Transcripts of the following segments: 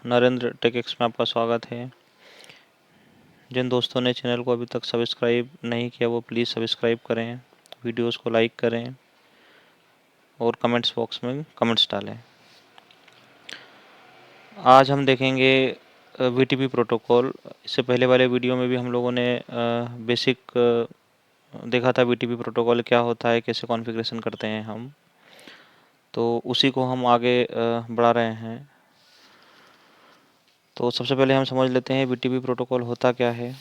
नरेंद्र टेकेक्स में आपका स्वागत है। जिन दोस्तों ने चैनल को अभी तक सब्सक्राइब नहीं किया वो प्लीज़ सब्सक्राइब करें, वीडियोस को लाइक करें और कमेंट्स बॉक्स में कमेंट्स डालें। आज हम देखेंगे वीटीपी प्रोटोकॉल। इससे पहले वाले वीडियो में भी हम लोगों ने बेसिक देखा था वीटीपी प्रोटोकॉल क्या होता है, कैसे कॉन्फ़िगरेशन करते हैं हम, तो उसी को हम आगे बढ़ा रहे हैं। तो सबसे पहले हम समझ लेते हैं वीटीपी प्रोटोकॉल होता क्या है।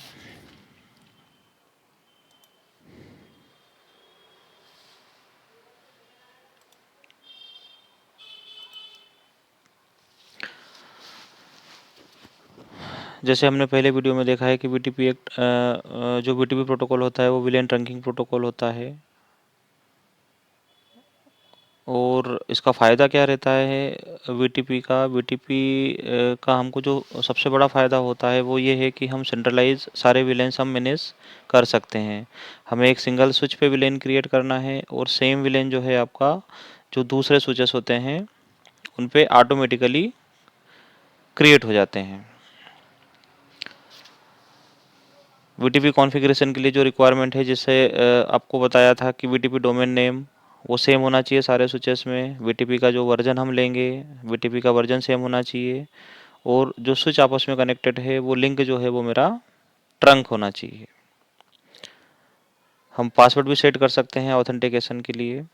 जैसे हमने पहले वीडियो में देखा है कि वीटीपी एक जो वीटीपी प्रोटोकॉल होता है वो विलेन ट्रंकिंग प्रोटोकॉल होता है। और इसका फ़ायदा क्या रहता है वीटीपी का हमको जो सबसे बड़ा फ़ायदा होता है वो ये है कि हम सेंट्रलाइज सारे विलेन्स हम मैनेज कर सकते हैं। हमें एक सिंगल स्विच पे विलेन क्रिएट करना है और सेम विलेन जो है आपका जो दूसरे स्विचेस होते हैं उन पे ऑटोमेटिकली क्रिएट हो जाते हैं। वीटीपी कॉन्फ़िगरेशन के लिए जो रिक्वायरमेंट है, जिससे आपको बताया था कि वीटीपी डोमेन नेम वो सेम होना चाहिए सारे स्विचेस में। वीटीपी का जो वर्जन हम लेंगे वीटीपी का वर्जन सेम होना चाहिए और जो स्विच आपस में कनेक्टेड है वो लिंक जो है वो मेरा ट्रंक होना चाहिए। हम पासवर्ड भी सेट कर सकते हैं ऑथेंटिकेशन के लिए।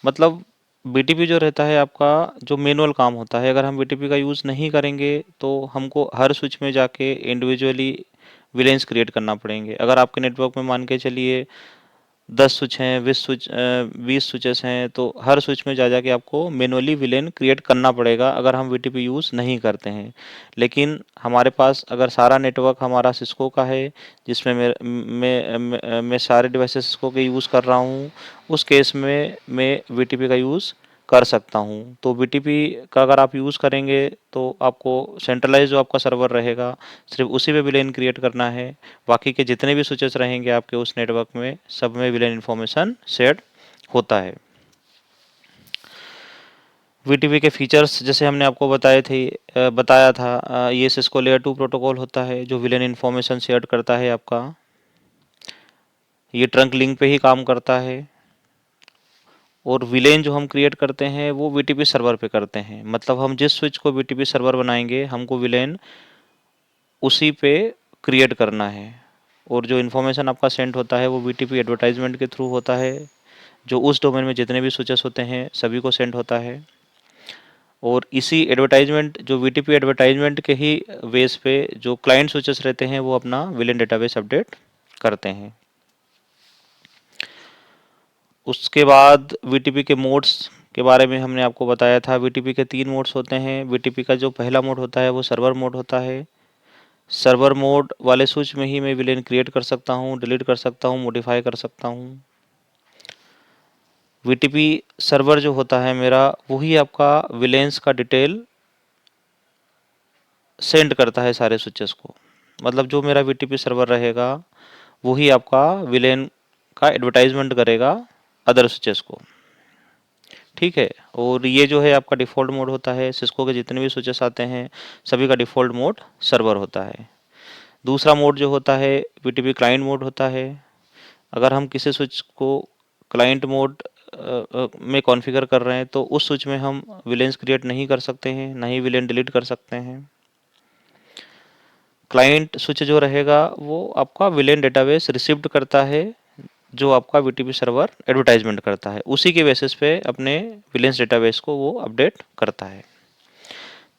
मतलब वीटीपी जो रहता है आपका जो मैनुअल काम होता है, अगर हम वीटीपी का यूज़ नहीं करेंगे तो हमको हर स्विच में जाके इंडिविजुअली विलेंस क्रिएट करना पड़ेंगे। अगर आपके नेटवर्क में मान के चलिए 10 स्विच हैं, 20 स्विचेस हैं, तो हर स्विच में जा के आपको मैनुअली विलेन क्रिएट करना पड़ेगा अगर हम वीटीपी यूज़ नहीं करते हैं। लेकिन हमारे पास अगर सारा नेटवर्क हमारा सिस्को का है, जिसमें मैं सारे डिवाइसेस सिस्को के यूज़ कर रहा हूँ, उस केस में मैं वीटीपी का यूज़ कर सकता हूँ। तो वीटीपी का अगर आप यूज़ करेंगे तो आपको सेंट्रलाइज जो आपका सर्वर रहेगा सिर्फ उसी पे विलेन क्रिएट करना है। बाकी के जितने भी स्विचेस रहेंगे आपके उस नेटवर्क में सब में विलेन इन्फॉर्मेशन शेयर होता है। वीटीपी के फीचर्स जैसे हमने आपको बताया था, ये सिस्को लेयर 2 प्रोटोकॉल होता है जो विलेन इन्फॉर्मेशन शेयर करता है आपका। ये ट्रंक लिंक पे ही काम करता है और विलेन जो हम क्रिएट करते हैं वो वीटीपी सर्वर पे करते हैं। मतलब हम जिस स्विच को वीटीपी सर्वर बनाएंगे हमको विलेन उसी पे क्रिएट करना है और जो इन्फॉर्मेशन आपका सेंड होता है वो वीटीपी एडवर्टाइजमेंट के थ्रू होता है, जो उस डोमेन में जितने भी स्विचेस होते हैं सभी को सेंड होता है। और इसी एडवर्टाइजमेंट जो वीटीपी एडवर्टाइजमेंट के ही बेस पे जो क्लाइंट स्विचेस रहते हैं वो अपना विलेन डेटाबेस अपडेट करते हैं। उसके बाद वीटीपी के मोड्स के बारे में हमने आपको बताया था। वीटीपी के 3 मोड्स होते हैं। वीटीपी का जो पहला मोड होता है वो सर्वर मोड होता है। सर्वर मोड वाले स्विच में ही मैं विलेन क्रिएट कर सकता हूँ, डिलीट कर सकता हूँ, मॉडिफाई कर सकता हूँ। वीटीपी सर्वर जो होता है मेरा वही आपका विलेंस का डिटेल सेंड करता है सारे स्विचेस को। मतलब जो मेरा वीटीपी सर्वर रहेगा वही आपका विलेन का एडवर्टाइजमेंट करेगा अदर स्विचेस को। ठीक है। और ये जो है आपका डिफ़ॉल्ट मोड होता है। सिस्को के जितने भी स्विचेस आते हैं सभी का डिफ़ॉल्ट मोड सर्वर होता है। दूसरा मोड जो होता है वीटीपी क्लाइंट मोड होता है। अगर हम किसी स्विच को क्लाइंट मोड में कॉन्फ़िगर कर रहे हैं तो उस स्विच में हम विलेंस क्रिएट नहीं कर सकते हैं, ना ही विलेन डिलीट कर सकते हैं। क्लाइंट स्विच जो रहेगा वो आपका विलेन डेटाबेस रिसीव्ड करता है जो आपका वीटीपी सर्वर एडवर्टाइजमेंट करता है, उसी के बेसिस पे अपने विलेंस डेटाबेस को वो अपडेट करता है।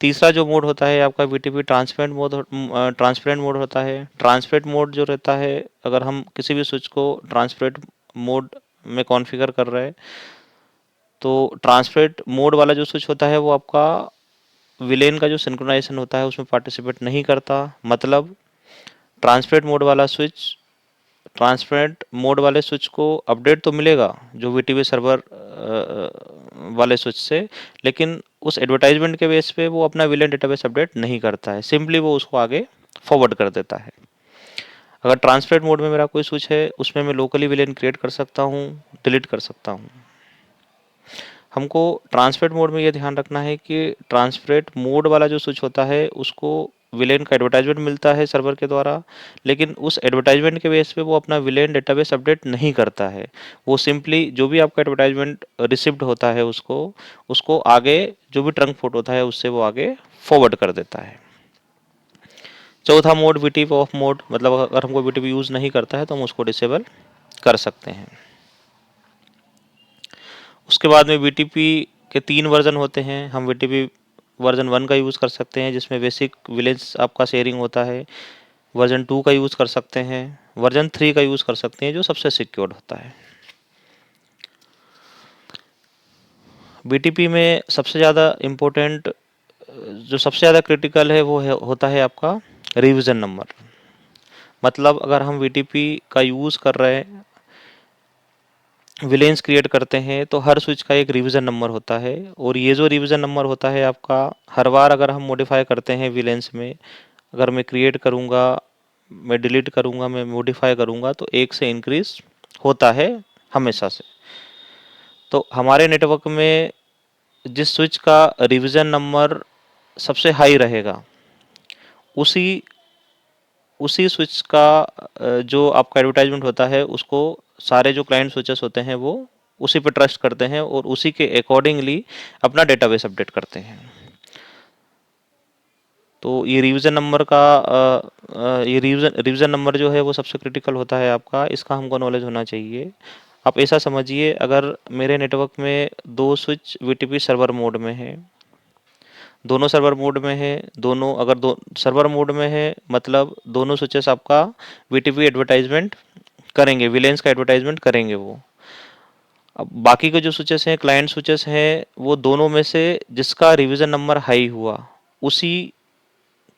तीसरा जो मोड होता है आपका वीटीपी ट्रांसपेरेंट मोड होता है। ट्रांसपेरेंट मोड जो रहता है, अगर हम किसी भी स्विच को ट्रांसपेरेंट मोड में कॉन्फ़िगर कर रहे हैं तो ट्रांसपेरेंट मोड वाला जो स्विच होता है वो आपका विलेन का जो सिंक्रोनाइजेशन होता है उसमें पार्टिसिपेट नहीं करता। मतलब ट्रांसपेरेंट मोड वाले स्विच को अपडेट तो मिलेगा जो वीटीपी सर्वर वाले स्विच से, लेकिन उस एडवर्टाइजमेंट के बेस पे वो अपना विलेन डेटाबेस अपडेट नहीं करता है, सिंपली वो उसको आगे फॉरवर्ड कर देता है। अगर ट्रांसपेरेंट मोड में मेरा कोई स्विच है उसमें मैं लोकली विलेन क्रिएट कर सकता हूँ, डिलीट कर सकता हूँ। हमको ट्रांसफरेट मोड में ये ध्यान रखना है कि ट्रांसफरेट मोड वाला जो स्विच होता है उसको विलेन का एडवर्टाइजमेंट मिलता है सर्वर के द्वारा, लेकिन उस एडवर्टाइजमेंट के बेस पे वो अपना विलेन डेटाबेस अपडेट नहीं करता है। वो सिंपली जो भी आपका एडवर्टाइजमेंट रिसीव्ड होता है उसको उसको आगे जो भी ट्रंक पोर्ट होता है उससे वो आगे फॉरवर्ड कर देता है। चौथा मोड वीटीपी ऑफ मोड, मतलब अगर हमको वीटीपी यूज़ नहीं करता है तो हम उसको डिसेबल कर सकते हैं। उसके बाद में वीटीपी के 3 वर्जन होते हैं। हम वीटीपी वर्जन 1 का यूज़ कर सकते हैं जिसमें बेसिक विलेज आपका शेयरिंग होता है। वर्जन 2 का यूज़ कर सकते हैं। वर्जन 3 का यूज़ कर सकते हैं जो सबसे सिक्योर्ड होता है। बीटीपी में सबसे ज़्यादा इम्पोर्टेंट, जो सबसे ज़्यादा क्रिटिकल है वो होता है आपका रिवीजन नंबर। मतलब अगर हम वीटीपी का यूज़ कर रहे हैं, विलेंस क्रिएट करते हैं, तो हर स्विच का एक रिवीजन नंबर होता है और ये जो रिवीजन नंबर होता है आपका, हर बार अगर हम मॉडिफाई करते हैं विलेंस में, अगर मैं क्रिएट करूँगा, मैं डिलीट करूँगा, मैं मॉडिफाई करूँगा तो 1 से इंक्रीज होता है हमेशा से। तो हमारे नेटवर्क में जिस स्विच का रिवीजन नंबर सबसे हाई रहेगा उसी उसी स्विच का जो आपका एडवर्टाइजमेंट होता है उसको सारे जो क्लाइंट स्विचेस होते हैं वो उसी पे ट्रस्ट करते हैं और उसी के अकॉर्डिंगली अपना डेटाबेस अपडेट करते हैं। तो ये रिवीजन नंबर का ये रिवीजन नंबर जो है वो सबसे क्रिटिकल होता है आपका, इसका हमको नॉलेज होना चाहिए। आप ऐसा समझिए, अगर मेरे नेटवर्क में 2 स्विच वीटीपी सर्वर मोड में है, दोनों सर्वर मोड में है, दोनों अगर दो सर्वर मोड में है मतलब दोनों स्विचेस आपका वीटीपी एडवर्टाइजमेंट करेंगे, विलेंस का एडवर्टाइजमेंट करेंगे वो। अब बाकी के जो स्विचेस हैं, क्लाइंट स्विचेस हैं, वो दोनों में से जिसका रिवीजन नंबर हाई हुआ उसी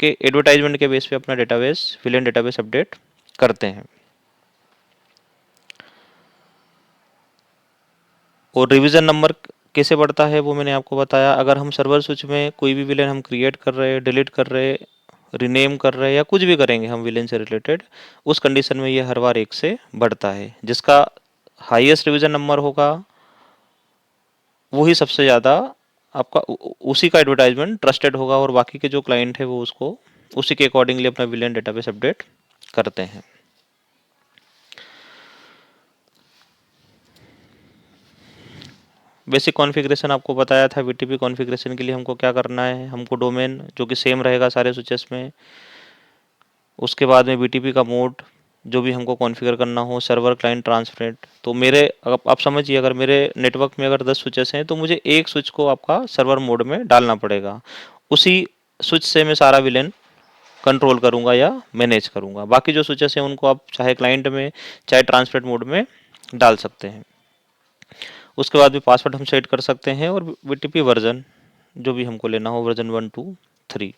के एडवर्टाइजमेंट के बेस पे अपना डेटाबेस विलेन डेटाबेस अपडेट करते हैं। और रिवीजन नंबर कैसे बढ़ता है वो मैंने आपको बताया। अगर हम सर्वर स्विच में कोई भी विलेन हम क्रिएट कर रहे हैं, डिलीट कर रहे हैं, रीनेम कर रहे हैं या कुछ भी करेंगे हम विलेन से रिलेटेड, उस कंडीशन में ये हर बार 1 से बढ़ता है। जिसका हाईएस्ट रिवीजन नंबर होगा वही सबसे ज़्यादा आपका उसी का एडवर्टाइजमेंट ट्रस्टेड होगा और बाकी के जो क्लाइंट है वो उसको उसी के अकॉर्डिंगली अपना विलेन डेटाबेस अपडेट करते हैं। बेसिक कॉन्फ़िगरेशन आपको बताया था। वीटीपी कॉन्फ़िगरेशन के लिए हमको क्या करना है, हमको डोमेन जो कि सेम रहेगा सारे स्विचेस में, उसके बाद में वीटीपी का मोड जो भी हमको कॉन्फ़िगर करना हो, सर्वर क्लाइंट ट्रांसफरेंट। तो मेरे आप समझिए, अगर मेरे नेटवर्क में अगर 10 स्विचेस हैं तो मुझे एक स्विच को आपका सर्वर मोड में डालना पड़ेगा। उसी स्विच से मैं सारा विलेन कंट्रोल करूँगा या मैनेज करूँगा। बाकी जो स्विचेस हैं उनको आप चाहे क्लाइंट में चाहे ट्रांसफरेंट मोड में डाल सकते हैं। उसके बाद भी पासवर्ड हम सेट कर सकते हैं और वीटीपी वर्जन जो भी हमको लेना हो, वर्जन 1 2 3।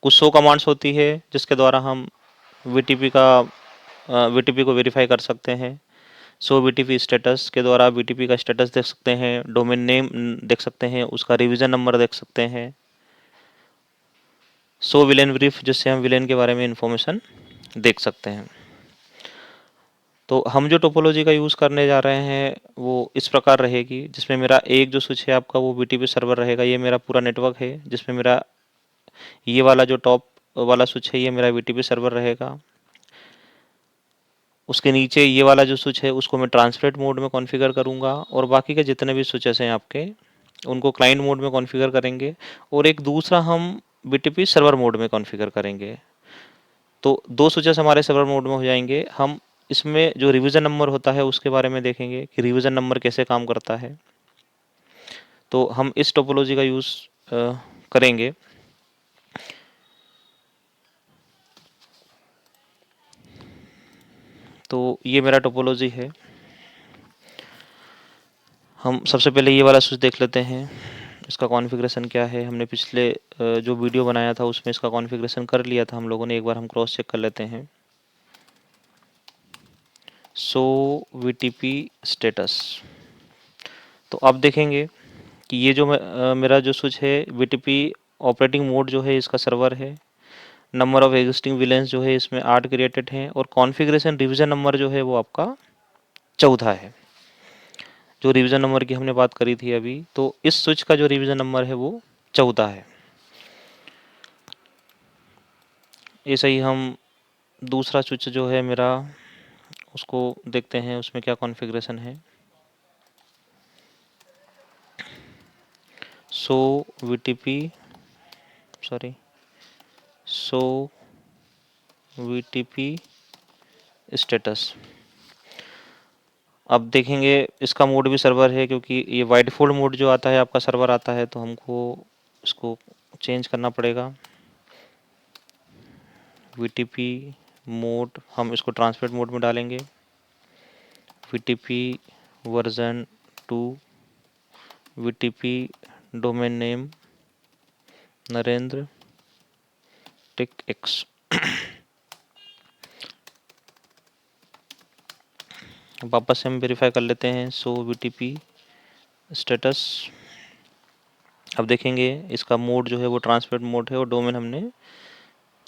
कुछ शो कमांड्स होती है जिसके द्वारा हम वीटीपी को वेरीफाई कर सकते हैं। शो वीटीपी स्टेटस के द्वारा वीटीपी का स्टेटस देख सकते हैं, डोमेन नेम देख सकते हैं, उसका रिवीजन नंबर देख सकते हैं। शो विलेन ब्रीफ जिससे हम विलेन के बारे में इंफॉर्मेशन देख सकते हैं। तो हम जो टोपोलॉजी का यूज़ करने जा रहे हैं वो इस प्रकार रहेगी, जिसमें मेरा एक जो स्विच है आपका वो वीटीपी सर्वर रहेगा। ये मेरा पूरा नेटवर्क है जिसमें मेरा ये वाला जो टॉप वाला स्विच है ये मेरा वीटीपी सर्वर रहेगा। उसके नीचे ये वाला जो स्विच है उसको मैं ट्रांसलेट मोड में कॉन्फ़िगर करूँगा और बाकी के जितने भी स्विचेस हैं आपके उनको क्लाइंट मोड में कॉन्फ़िगर करेंगे और एक दूसरा हम बीटीपी सर्वर मोड में कॉन्फ़िगर करेंगे। तो 2 स्विचेस हमारे सर्वर मोड में हो जाएंगे। हम इसमें जो रिवीजन नंबर होता है उसके बारे में देखेंगे कि रिवीजन नंबर कैसे काम करता है। तो हम इस टोपोलॉजी का यूज़ करेंगे। तो ये मेरा टोपोलॉजी है। हम सबसे पहले ये वाला स्विच देख लेते हैं, इसका कॉन्फ़िगरेशन क्या है। हमने पिछले जो वीडियो बनाया था उसमें इसका कॉन्फ़िगरेशन कर लिया था हम लोगों ने, एक बार हम क्रॉस चेक कर लेते हैं। Show VTP status. तो आप देखेंगे कि ये जो मेरा जो स्विच है वीटीपी ऑपरेटिंग मोड जो है इसका सर्वर है। नंबर ऑफ एग्जिस्टिंग विलेंस जो है इसमें 8 क्रिएटेड हैं और कॉन्फ़िगरेशन रिवीजन नंबर जो है वो आपका 14 है। जो रिवीजन नंबर की हमने बात करी थी अभी, तो इस स्विच का जो रिवीजन नंबर है वो 14 है। ऐसे ही हम दूसरा स्विच जो है मेरा, उसको देखते हैं उसमें क्या कॉन्फ़िगरेशन है। So VTP sorry so VTP status. अब देखेंगे इसका मोड भी सर्वर है, क्योंकि ये बाय डिफ़ॉल्ट मोड जो आता है आपका सर्वर आता है, तो हमको इसको चेंज करना पड़ेगा। वीटीपी मोड हम इसको ट्रांसमिट मोड में डालेंगे। VTP version 2, VTP domain name Narendra tech x. वापस से हम वेरीफाई कर लेते हैं सो वीटीपी स्टेटस। अब देखेंगे इसका मोड जो है वो ट्रांसमिट मोड है, और डोमेन हमने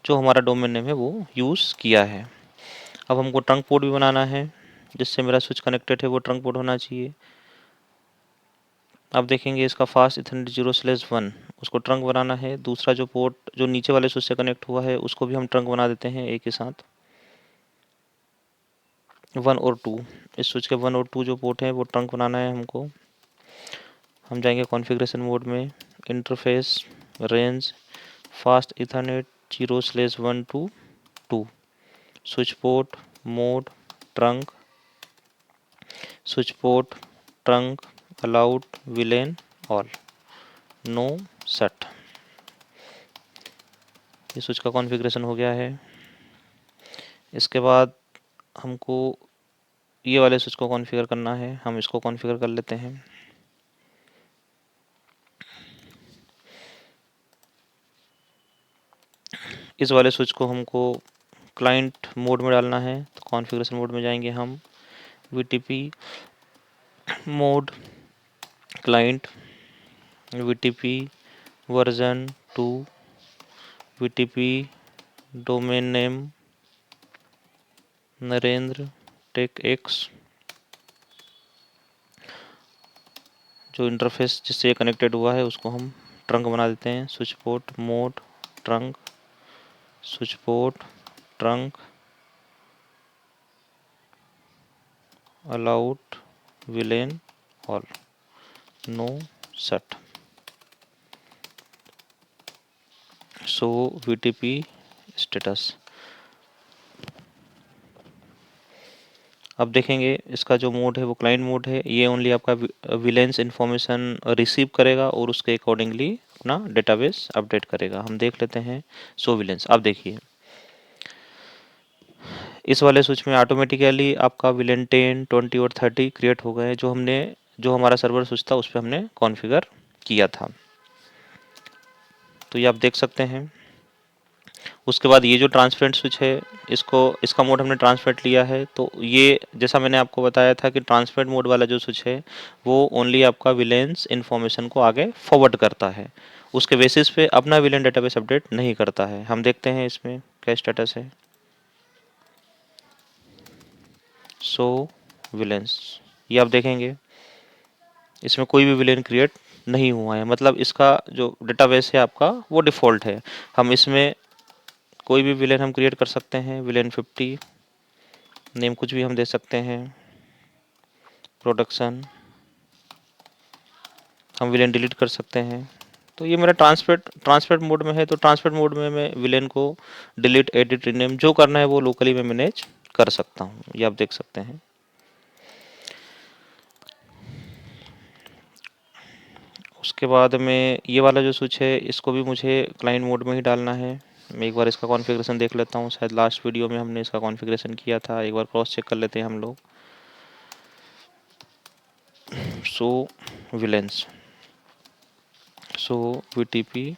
जो हमारा डोमेन नेम है वो यूज़ किया है। अब हमको ट्रंक पोर्ट भी बनाना है, जिससे मेरा स्विच कनेक्टेड है वो ट्रंक पोर्ट होना चाहिए। अब देखेंगे इसका फास्ट इथरनेट 0/1 उसको ट्रंक बनाना है। दूसरा जो पोर्ट जो नीचे वाले स्विच से कनेक्ट हुआ है उसको भी हम ट्रंक बना देते हैं एक ही साथ, 1 और 2। इस स्विच के 1 और 2 जो पोर्ट हैं वो ट्रंक बनाना है हमको। हम जाएंगे कॉन्फ़िगरेशन मोड में, interface range fast Ethernet 0/1 to 2, switch port mode trunk, switch port trunk allowed VLAN all, no set. ये स्विच का कॉन्फ़िगरेशन हो गया है। इसके बाद हमको ये वाले स्विच को कॉन्फ़िगर करना है, हम इसको कॉन्फ़िगर कर लेते हैं। इस वाले स्विच को हमको क्लाइंट मोड में डालना है, तो कॉन्फ़िगरेशन मोड में जाएंगे हम, VTP mode client, VTP version 2, VTP domain name Narendra tech X. जो इंटरफेस जिससे कनेक्टेड हुआ है उसको हम ट्रंक बना देते हैं, switch port mode trunk, switch port trunk allowed VLAN all, no set. So VTP status. अब देखेंगे इसका जो मोड है वो क्लाइंट मोड है, ये ओनली आपका विलेंस इन्फॉर्मेशन रिसीव करेगा और उसके अकॉर्डिंगली अपना डेटाबेस अपडेट करेगा। हम देख लेते हैं सो विलेंस। अब देखिए इस वाले स्विच में ऑटोमेटिकली आपका विलेन 10, 20 और 30 क्रिएट हो गए, जो हमारा सर्वर स्विच था उस पर हमने कॉन्फ़िगर किया था। तो ये आप देख सकते हैं। उसके बाद ये जो ट्रांसपेरेंट स्विच है, इसका मोड हमने ट्रांसपेरेंट लिया है, तो ये जैसा मैंने आपको बताया था कि ट्रांसपेरेंट मोड वाला जो स्विच है वो ओनली आपका विलेंस इन्फॉर्मेशन को आगे फॉरवर्ड करता है, उसके बेसिस पे अपना विलेन डेटाबेस अपडेट नहीं करता है। हम देखते हैं इसमें क्या स्टेटस है। सो विलेंस, ये आप देखेंगे इसमें कोई भी विलेन क्रिएट नहीं हुआ है, मतलब इसका जो डेटाबेस है आपका वो डिफ़ॉल्ट है। हम इसमें कोई भी विलेन हम क्रिएट कर सकते हैं, विलेन 50 नेम कुछ भी हम दे सकते हैं, प्रोडक्शन, हम विलेन डिलीट कर सकते हैं। तो ये मेरा ट्रांसपेरेंट मोड में है, तो ट्रांसपेरेंट मोड में मैं विलेन को डिलीट एडिट रीनेम जो करना है वो लोकली मैं मैनेज कर सकता हूँ, ये आप देख सकते हैं। उसके बाद में ये वाला जो स्विच है इसको भी मुझे क्लाइंट मोड में ही डालना है। मैं एक बार इसका कॉन्फ़िगरेशन देख लेता हूँ, शायद लास्ट वीडियो में हमने इसका कॉन्फ़िगरेशन किया था, एक बार क्रॉस चेक कर लेते हैं हम लोग। सो विलेंस, सो वीटीपी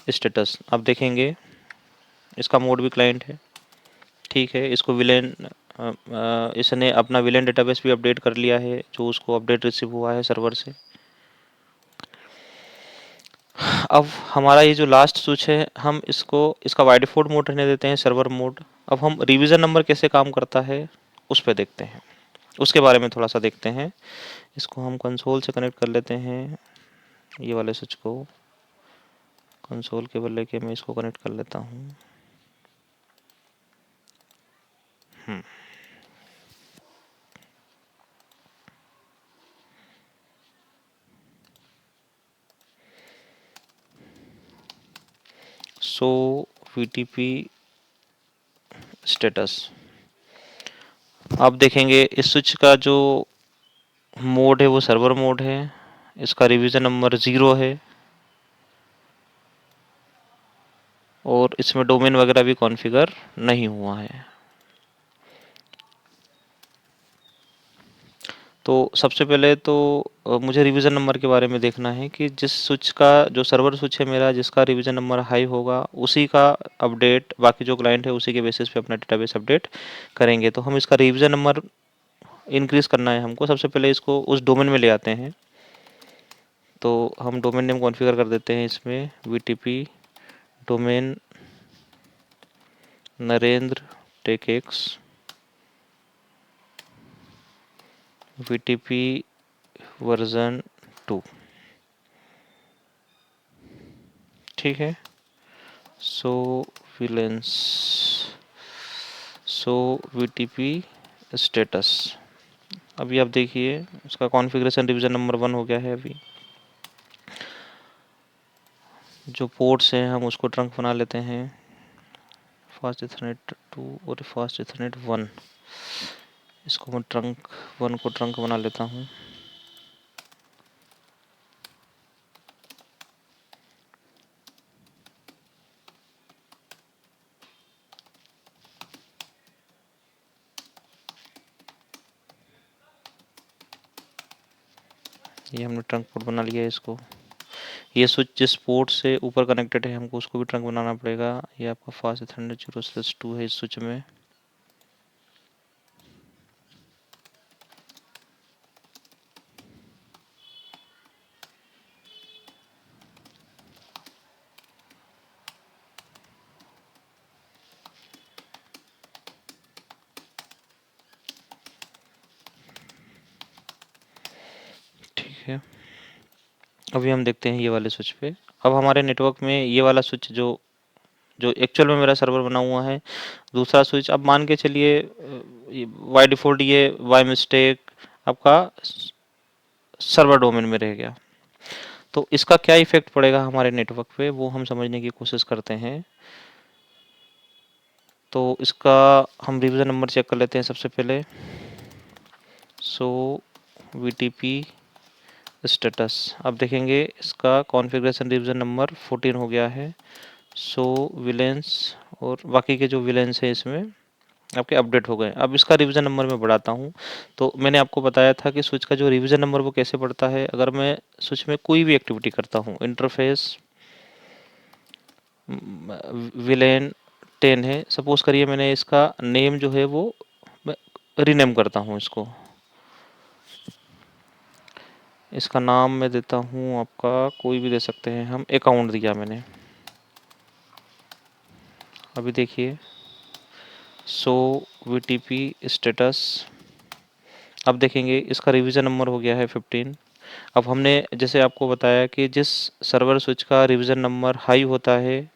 स्टेटस। अब देखेंगे इसका मोड भी क्लाइंट है, ठीक है। इसको विलेन इसने अपना विलेन डेटाबेस भी अपडेट कर लिया है, जो उसको अपडेट रिसीव हुआ है सर्वर से। अब हमारा ये जो लास्ट स्विच है हम इसका बाय डिफ़ॉल्ट मोड रहने देते हैं सर्वर मोड। अब हम रिवीजन नंबर कैसे काम करता है उस पे देखते हैं। उसके बारे में थोड़ा सा देखते हैं। इसको हम कंसोल से कनेक्ट कर लेते हैं, ये वाले स्विच को कंसोल केबल लेके मैं इसको कनेक्ट कर लेता हूँ। सो वीटीपी स्टेटस, आप देखेंगे इस स्विच का जो मोड है वो सर्वर मोड है, इसका रिवीजन नंबर 0 है और इसमें डोमेन वगैरह भी कॉन्फ़िगर नहीं हुआ है। तो सबसे पहले तो मुझे रिवीजन नंबर के बारे में देखना है कि जिस स्विच का जो सर्वर स्विच है मेरा, जिसका रिवीजन नंबर हाई होगा उसी का अपडेट बाकी जो क्लाइंट है उसी के बेसिस पे अपना डेटाबेस अपडेट करेंगे। तो हम इसका रिवीजन नंबर इंक्रीज करना है हमको, सबसे पहले इसको उस डोमेन में ले आते हैं। तो हम डोमेन नेम कॉन्फ़िगर कर देते हैं इसमें VTP domain Narendra tech X VTP version 2, ठीक है। So VLANs, so VTP status, अभी आप देखिए उसका कॉन्फ़िगरेशन रिवीजन नंबर 1 हो गया है। अभी जो पोर्ट्स हैं हम उसको ट्रंक बना लेते हैं, फास्ट इथरनेट 2 और फास्ट इथरनेट 1, इसको मैं ट्रंक 1 को ट्रंक बना लेता हूँ। ये हमने ट्रंक पोर्ट बना लिया है इसको। ये स्विच जिस पोर्ट से ऊपर कनेक्टेड है हमको उसको भी ट्रंक बनाना पड़ेगा। ये आपका फास्ट इथरनेट 0/2 है इस स्विच में। ठीक है, अभी हम देखते हैं ये वाले स्विच पे। अब हमारे नेटवर्क में ये वाला स्विच जो जो एक्चुअल में मेरा सर्वर बना हुआ है, दूसरा स्विच अब मान के चलिए बाय डिफ़ॉल्ट ये बाय मिस्टेक आपका सर्वर डोमेन में रह गया। तो इसका क्या इफ़ेक्ट पड़ेगा हमारे नेटवर्क पे, वो हम समझने की कोशिश करते हैं। तो इसका हम रिवीजन नंबर चेक कर लेते हैं सबसे पहले। सो वीटीपी स्टेटस, अब देखेंगे इसका कॉन्फ़िगरेशन रिवीजन नंबर 14 हो गया है। सो विलेंस और बाकी के जो विलेंस है इसमें आपके अपडेट हो गए। अब इसका रिवीजन नंबर मैं बढ़ाता हूँ। तो मैंने आपको बताया था कि स्विच का जो रिवीजन नंबर वो कैसे बढ़ता है। अगर मैं स्विच में कोई भी एक्टिविटी करता हूँ, इंटरफेस विलेन 10 है, सपोज करिए मैंने इसका नेम जो है वो मैं रीनेम करता हूँ इसको। इसका नाम मैं देता हूँ आपका, कोई भी दे सकते हैं हम, अकाउंट दिया मैंने। अभी देखिए सो वीटीपी स्टेटस, अब देखेंगे इसका रिवीजन नंबर हो गया है 15। अब हमने जैसे आपको बताया कि जिस सर्वर स्विच का रिवीजन नंबर हाई होता है,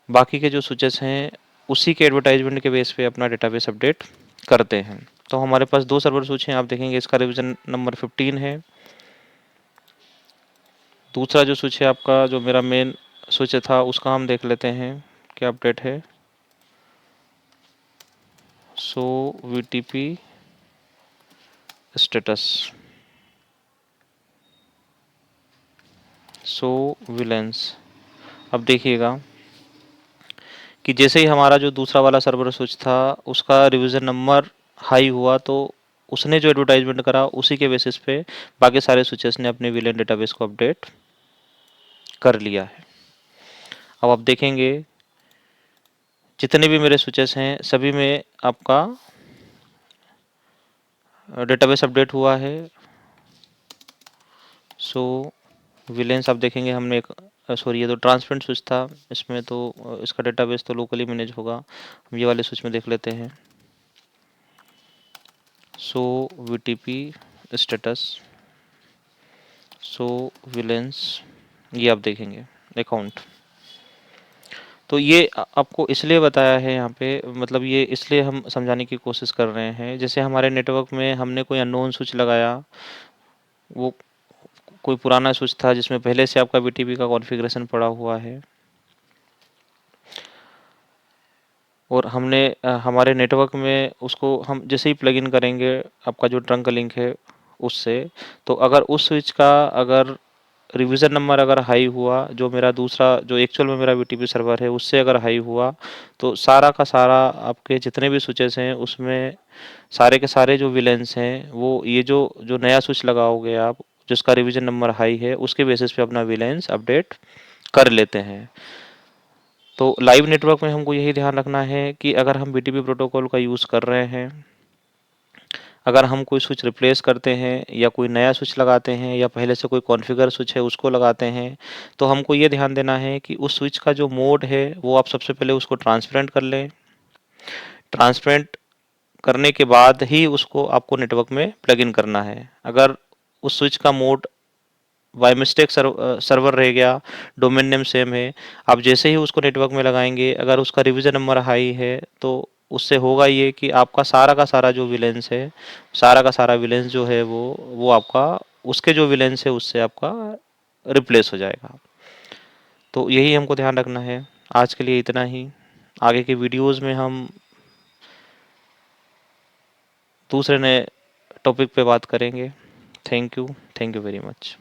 बाकी के जो स्विचेस हैं उसी के एडवर्टाइजमेंट के बेस पे अपना डेटाबेस अपडेट करते हैं। तो हमारे पास दो सर्वर स्विच हैं, आप देखेंगे इसका रिवीजन नंबर 15 है। दूसरा जो स्विच है आपका, जो मेरा मेन स्विच था, उसका हम देख लेते हैं क्या अपडेट है। सो वीटीपी स्टेटस, सो विलेंस, अब देखिएगा कि जैसे ही हमारा जो दूसरा वाला सर्वर स्विच था उसका रिवीजन नंबर हाई हुआ, तो उसने जो एडवर्टाइजमेंट करा उसी के बेसिस पे बाकी सारे स्विचेस ने अपने विलेन डेटाबेस को अपडेट कर लिया है। अब आप देखेंगे जितने भी मेरे स्विचेस हैं सभी में आपका डेटाबेस अपडेट हुआ है। सो विलेंस, आप देखेंगे हमने एक सॉरी ये तो ट्रांसपेरेंट स्विच था, इसमें तो इसका डेटाबेस तो लोकली मैनेज होगा। हम ये वाले स्विच में देख लेते हैं। Show VTP status, show VLANs, ये आप देखेंगे अकाउंट। तो ये आपको इसलिए बताया है यहाँ पे, मतलब ये इसलिए हम समझाने की कोशिश कर रहे हैं, जैसे हमारे नेटवर्क में हमने कोई अननोन स्विच लगाया, वो कोई पुराना स्विच था जिसमें पहले से आपका बीटीपी का कॉन्फ़िगरेशन पड़ा हुआ है, और हमने हमारे नेटवर्क में उसको हम जैसे ही प्लग इन करेंगे आपका जो ट्रंक लिंक है उससे, तो अगर उस स्विच का अगर रिवीजन नंबर अगर हाई हुआ, जो मेरा दूसरा जो एक्चुअल में मेरा बीटीपी सर्वर है उससे अगर हाई हुआ, तो सारा का सारा आपके जितने भी स्विचेस हैं उसमें सारे के सारे जो विलेंस हैं वो ये जो जो नया स्विच लगाओगे आप, जिसका रिवीजन नंबर हाई है, उसके बेसिस पे अपना विलेंस अपडेट कर लेते हैं। तो लाइव नेटवर्क में हमको यही ध्यान रखना है कि अगर हम बीटीपी प्रोटोकॉल का यूज़ कर रहे हैं, अगर हम कोई स्विच रिप्लेस करते हैं या कोई नया स्विच लगाते हैं या पहले से कोई कॉन्फ़िगर स्विच है उसको लगाते हैं, तो हमको ये ध्यान देना है कि उस स्विच का जो मोड है वो आप सबसे पहले उसको ट्रांसपेरेंट कर लें। ट्रांसपेरेंट करने के बाद ही उसको आपको नेटवर्क में प्लग इन करना है। अगर उस स्विच का मोड बाय मिस्टेक सर्वर रह गया, डोमेन नेम सेम है, आप जैसे ही उसको नेटवर्क में लगाएंगे, अगर उसका रिवीजन नंबर हाई है, तो उससे होगा ये कि आपका सारा का सारा जो विलेंस है, सारा का सारा विलेंस जो है वो आपका उसके जो विलेंस है उससे आपका रिप्लेस हो जाएगा। तो यही हमको ध्यान रखना है। आज के लिए इतना ही। आगे के वीडियोस में हम दूसरे नए टॉपिक पे बात करेंगे। Thank you very much.